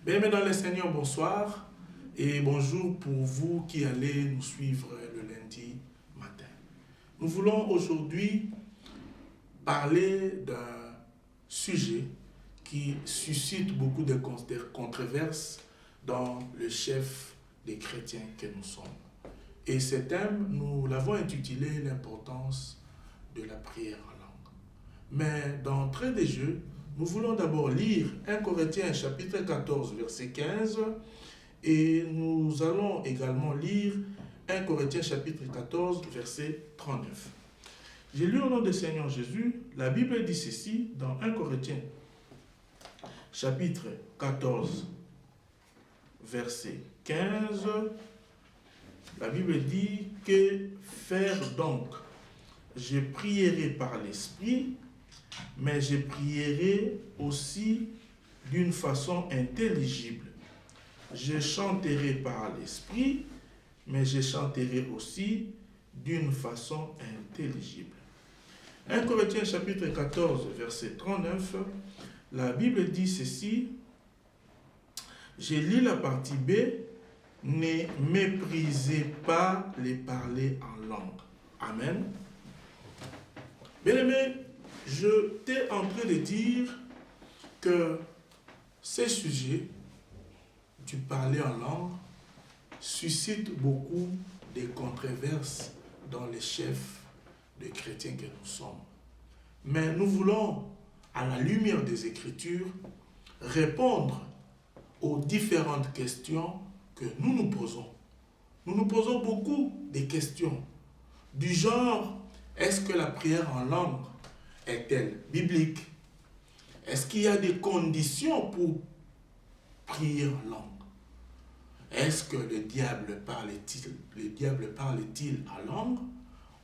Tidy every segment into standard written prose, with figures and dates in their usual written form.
Bien-aimés dans le Seigneur, bonsoir et bonjour pour vous qui allez nous suivre le lundi matin. Nous voulons aujourd'hui parler d'un sujet qui suscite beaucoup de controverses dans le chef des chrétiens que nous sommes. Et ce thème, nous l'avons intitulé l'importance de la prière en langue. Mais d'entrée de jeu, nous voulons d'abord lire 1 Corinthiens chapitre 14 verset 15 et nous allons également lire 1 Corinthiens chapitre 14 verset 39. J'ai lu au nom du Seigneur Jésus, la Bible dit ceci dans 1 Corinthiens chapitre 14 verset 15. La Bible dit que faire donc, je prierai par l'Esprit, mais je prierai aussi d'une façon intelligible. Je chanterai par l'Esprit, mais je chanterai aussi d'une façon intelligible. 1 Corinthiens chapitre 14, verset 39, la Bible dit ceci, je lis la partie B, ne méprisez pas les parler en langue. Amen. Bien-aimé, je t'ai en train de dire que ces sujets du parler en langue suscitent beaucoup de controverses dans les chefs de chrétiens que nous sommes. Mais nous voulons, à la lumière des Écritures, répondre aux différentes questions que nous nous posons. Nous nous posons beaucoup de questions du genre, est-ce que la prière en langue est-elle biblique? Est-ce qu'il y a des conditions pour prier en langue? Est-ce que le diable parle-t-il en langue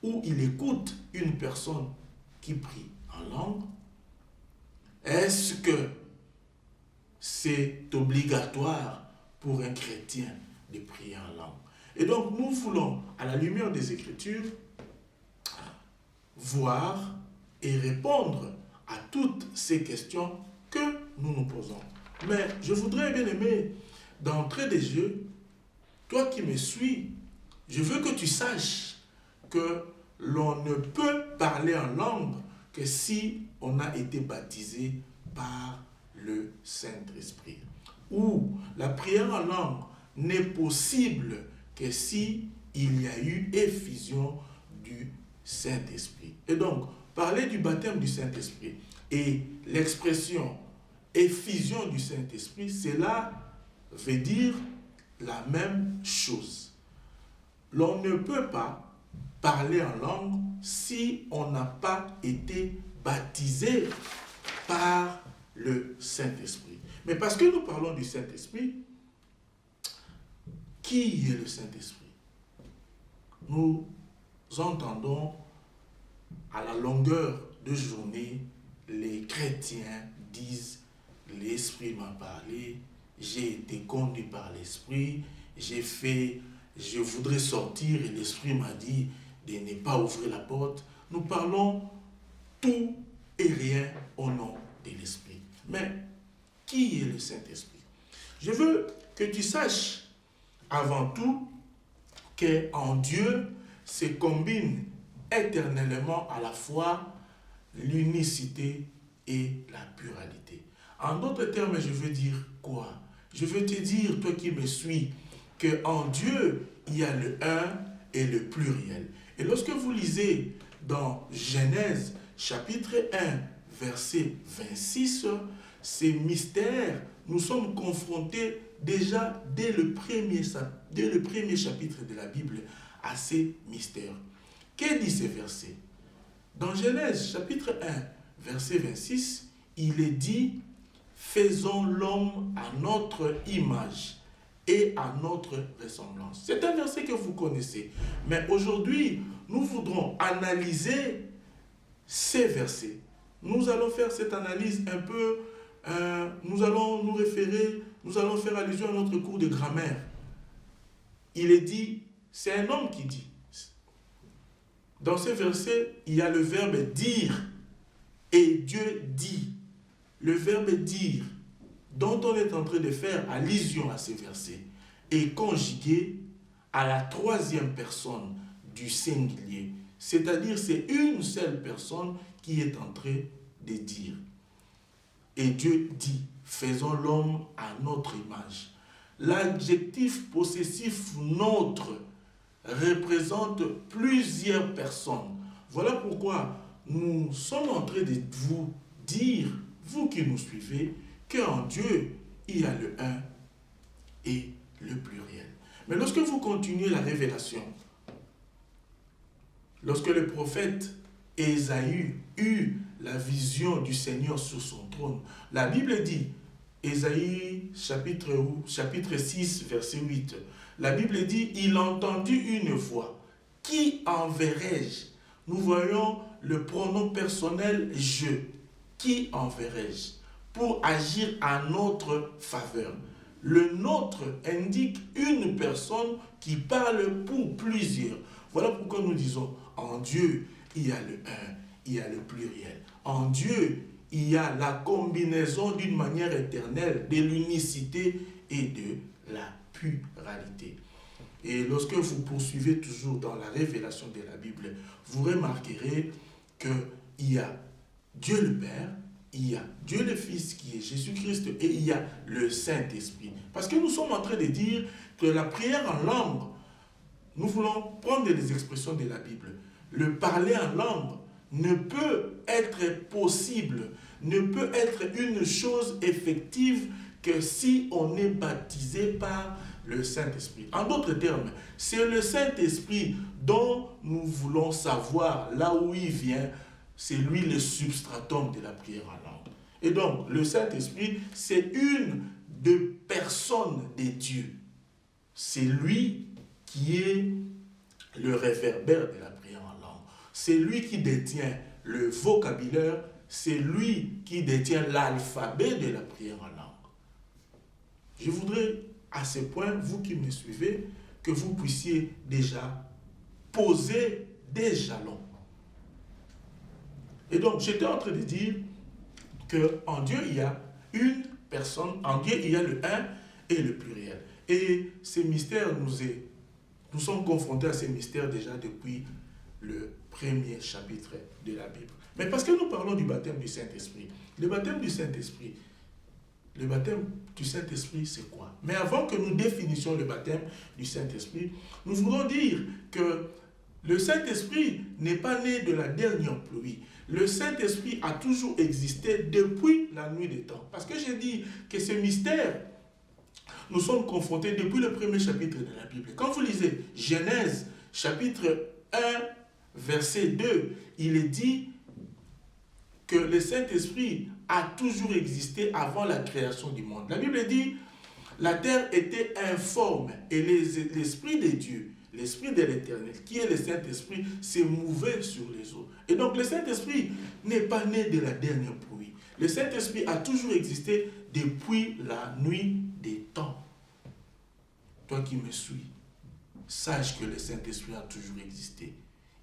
ou il écoute une personne qui prie en langue? Est-ce que c'est obligatoire pour un chrétien de prier en langue? Et donc nous voulons, à la lumière des Écritures, voir et répondre à toutes ces questions que nous nous posons. Mais je voudrais, bien aimé, d'entrée des jeux, toi qui me suis, je veux que tu saches que l'on ne peut parler en langue que si on a été baptisé par le Saint-Esprit. Ou la prière en langue n'est possible que si il y a eu effusion du Saint-Esprit. Et donc, parler du baptême du Saint-Esprit et l'expression effusion du Saint-Esprit, cela veut dire la même chose. L'on ne peut pas parler en langue si on n'a pas été baptisé par le Saint-Esprit. Mais parce que nous parlons du Saint-Esprit, qui est le Saint-Esprit? Nous entendons à la longueur de journée, les chrétiens disent « l'Esprit m'a parlé, j'ai été conduit par l'Esprit, je voudrais sortir et l'Esprit m'a dit de ne pas ouvrir la porte ». Nous parlons tout et rien au nom de l'Esprit. Mais qui est le Saint-Esprit? Je veux que tu saches avant tout qu'en Dieu se combine éternellement à la fois l'unicité et la pluralité. En d'autres termes, je veux dire quoi? Je veux te dire, toi qui me suis, qu'en Dieu, il y a le un et le pluriel. Et lorsque vous lisez dans Genèse chapitre 1, verset 26, ces mystères, nous sommes confrontés déjà dès le premier chapitre de la Bible à ces mystères. Que dit ce verset? Dans Genèse chapitre 1, verset 26, il est dit « Faisons l'homme à notre image et à notre ressemblance ». C'est un verset que vous connaissez. Mais aujourd'hui, nous voudrons analyser ces versets. Nous allons faire cette analyse un peu, nous allons faire allusion à notre cours de grammaire. Il est dit, c'est un homme qui dit. Dans ce verset, il y a le verbe dire et Dieu dit. Le verbe dire dont on est en train de faire allusion à ces versets est conjugué à la troisième personne du singulier. C'est-à-dire c'est une seule personne qui est en train de dire. Et Dieu dit, faisons l'homme à notre image. L'adjectif possessif notre représente plusieurs personnes. Voilà pourquoi nous sommes en train de vous dire, vous qui nous suivez, qu'en Dieu, il y a le un et le pluriel. Mais lorsque vous continuez la révélation, lorsque le prophète Ésaïe eut la vision du Seigneur sur son trône, la Bible dit, Ésaïe chapitre 6, verset 8, la Bible dit, il entendit une voix. Qui enverrai-je? Nous voyons le pronom personnel je. Qui enverrai-je pour agir en notre faveur? Le nôtre indique une personne qui parle pour plusieurs. Voilà pourquoi nous disons, en Dieu, il y a le un, il y a le pluriel. En Dieu, il y a la combinaison d'une manière éternelle de l'unicité et de la pluralité. Et lorsque vous poursuivez toujours dans la révélation de la Bible, vous remarquerez qu'il y a Dieu le Père, il y a Dieu le Fils qui est Jésus-Christ et il y a le Saint-Esprit. Parce que nous sommes en train de dire que la prière en langue, nous voulons prendre des expressions de la Bible. Le parler en langue ne peut être possible, ne peut être une chose effective que si on est baptisé par le Saint-Esprit. En d'autres termes, c'est le Saint-Esprit dont nous voulons savoir là où il vient. C'est lui le substratum de la prière en langue. Et donc, le Saint-Esprit, c'est une des personnes de Dieu. C'est lui qui est le réverbère de la prière en langue. C'est lui qui détient le vocabulaire, c'est lui qui détient l'alphabet de la prière en langue. Je voudrais, à ce point, vous qui me suivez, que vous puissiez déjà poser des jalons. Et donc, j'étais en train de dire qu'en Dieu, il y a une personne, en Dieu, il y a le un et le pluriel. Et ces mystères, nous sommes confrontés à ces mystères déjà depuis le premier chapitre de la Bible. Mais parce que nous parlons du baptême du Saint-Esprit, le baptême du Saint-Esprit, c'est quoi? Mais avant que nous définissions le baptême du Saint-Esprit, nous voulons dire que le Saint-Esprit n'est pas né de la dernière pluie. Le Saint-Esprit a toujours existé depuis la nuit des temps. Parce que j'ai dit que ce mystère, nous sommes confrontés depuis le premier chapitre de la Bible. Quand vous lisez Genèse, chapitre 1, verset 2, il est dit que le Saint-Esprit a toujours existé avant la création du monde. La Bible dit, la terre était informe et l'Esprit de Dieu, l'Esprit de l'Éternel, qui est le Saint-Esprit, s'est mouvé sur les eaux. Et donc le Saint-Esprit n'est pas né de la dernière pluie. Le Saint-Esprit a toujours existé depuis la nuit des temps. Toi qui me suis, sache que le Saint-Esprit a toujours existé.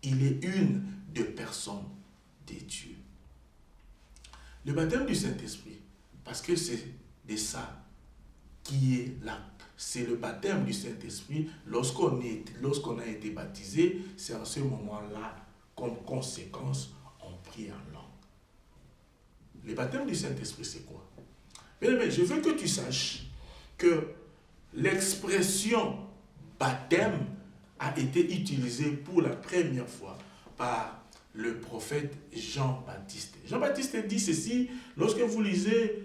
Il est une des personnes de Dieu. Le baptême du Saint-Esprit, parce que c'est de ça qui est là. C'est le baptême du Saint-Esprit. Lorsqu'on a été baptisé, c'est en ce moment-là, comme conséquence, on prie en langue. Le baptême du Saint-Esprit, c'est quoi? Mais je veux que tu saches que l'expression baptême a été utilisée pour la première fois par le prophète Jean-Baptiste. Jean-Baptiste dit ceci, lorsque vous lisez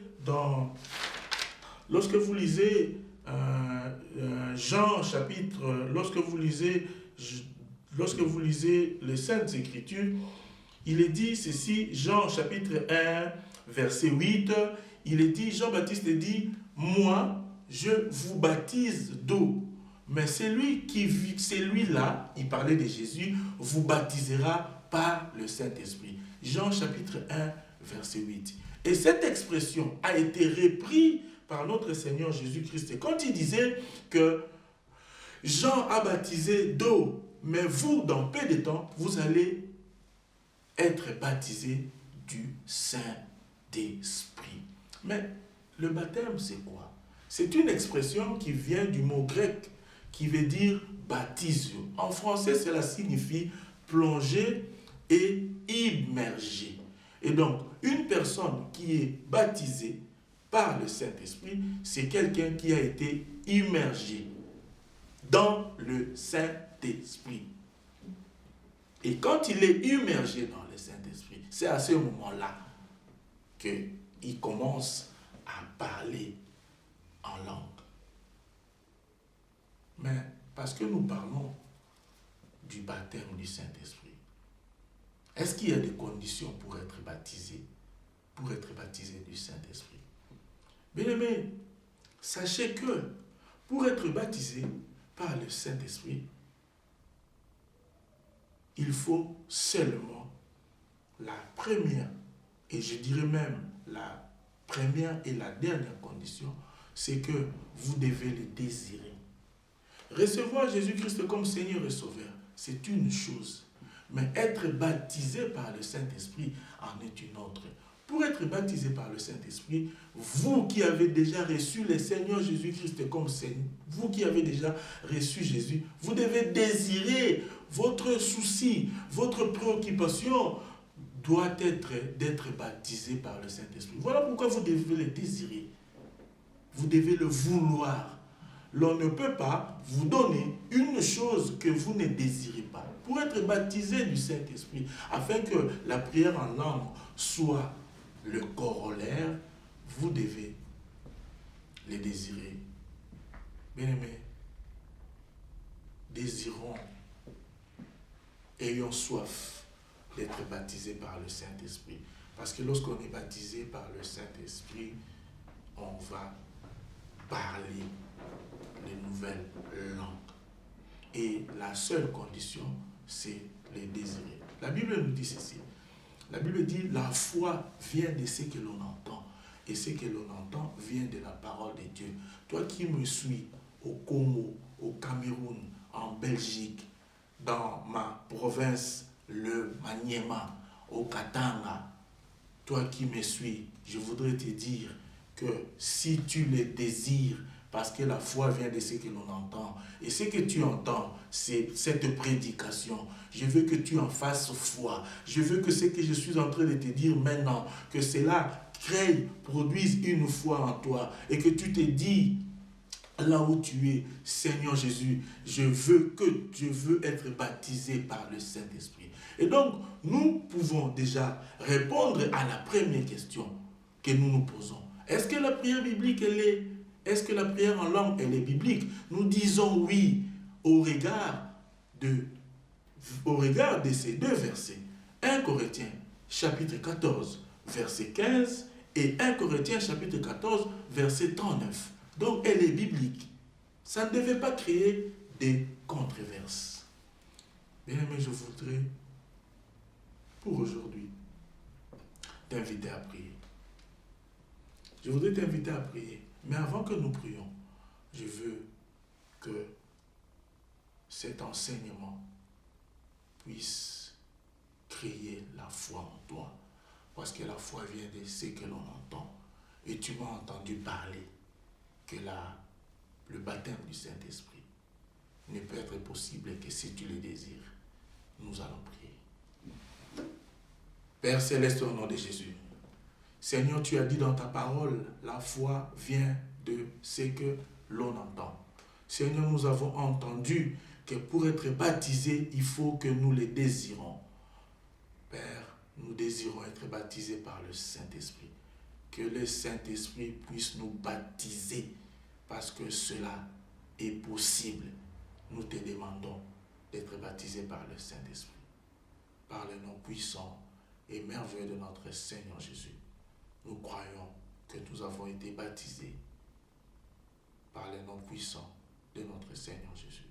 Jean chapitre, lorsque vous lisez les Saintes Écritures, il est dit ceci, Jean chapitre 1, verset 8, il est dit, Jean-Baptiste dit, moi, je vous baptise d'eau, mais celui-là, il parlait de Jésus, vous baptisera par le Saint-Esprit. Jean chapitre 1, verset 8. Et cette expression a été reprise par notre Seigneur Jésus-Christ. Quand il disait que Jean a baptisé d'eau, mais vous, dans peu de temps, vous allez être baptisés du Saint-Esprit. Mais le baptême, c'est quoi? C'est une expression qui vient du mot grec qui veut dire baptisio. En français, cela signifie plonger et immerger. Et donc, une personne qui est baptisée par le Saint-Esprit, c'est quelqu'un qui a été immergé dans le Saint-Esprit. Et quand il est immergé dans le Saint-Esprit, c'est à ce moment-là qu'il commence à parler en langue. Mais parce que nous parlons du baptême du Saint-Esprit, est-ce qu'il y a des conditions pour être baptisé du Saint-Esprit? Bien-aimés, sachez que pour être baptisé par le Saint-Esprit, il faut seulement la première, et je dirais même la première et la dernière condition, c'est que vous devez le désirer. Recevoir Jésus-Christ comme Seigneur et Sauveur, c'est une chose. Mais être baptisé par le Saint-Esprit en est une autre. Pour être baptisé par le Saint-Esprit, vous qui avez déjà reçu le Seigneur Jésus-Christ comme Seigneur, vous qui avez déjà reçu Jésus, vous devez désirer, votre souci, votre préoccupation doit être d'être baptisé par le Saint-Esprit. Voilà pourquoi vous devez le désirer. Vous devez le vouloir. L'on ne peut pas vous donner une chose que vous ne désirez pas. Pour être baptisé du Saint-Esprit, afin que la prière en langue soit le corollaire, vous devez le désirer. Bien-aimés, désirons, ayons soif d'être baptisés par le Saint-Esprit. Parce que lorsqu'on est baptisé par le Saint-Esprit, on va parler les nouvelles langues. Et la seule condition, c'est les désirer. La Bible nous dit ceci. La Bible dit, la foi vient de ce que l'on entend. Et ce que l'on entend vient de la parole de Dieu. Toi qui me suis au Congo, au Cameroun, en Belgique, dans ma province, le Maniema, au Katanga, toi qui me suis, je voudrais te dire que si tu le désires, parce que la foi vient de ce que l'on entend. Et ce que tu entends, c'est cette prédication. Je veux que tu en fasses foi. Je veux que ce que je suis en train de te dire maintenant, que cela crée, produise une foi en toi. Et que tu te dis, là où tu es, Seigneur Jésus, je veux être baptisé par le Saint-Esprit. Et donc, nous pouvons déjà répondre à la première question que nous nous posons. Est-ce que la prière biblique, est-ce que la prière en langue, elle est biblique? Nous disons oui au regard de ces deux versets. 1 Corinthiens chapitre 14, verset 15 et 1 Corinthiens chapitre 14, verset 39. Donc elle est biblique. Ça ne devait pas créer des controverses. Bien aimé, je voudrais pour aujourd'hui t'inviter à prier. Je voudrais t'inviter à prier. Mais avant que nous prions, je veux que cet enseignement puisse créer la foi en toi. Parce que la foi vient de ce que l'on entend. Et tu m'as entendu parler que le baptême du Saint-Esprit ne peut être possible que si tu le désires. Nous allons prier. Père Céleste, au nom de Jésus, Seigneur, tu as dit dans ta parole, la foi vient de ce que l'on entend. Seigneur, nous avons entendu que pour être baptisés, il faut que nous les désirons. Père, nous désirons être baptisés par le Saint-Esprit. Que le Saint-Esprit puisse nous baptiser parce que cela est possible. Nous te demandons d'être baptisés par le Saint-Esprit. Par le nom puissant et merveilleux de notre Seigneur Jésus. Nous croyons que nous avons été baptisés par le nom puissant de notre Seigneur Jésus.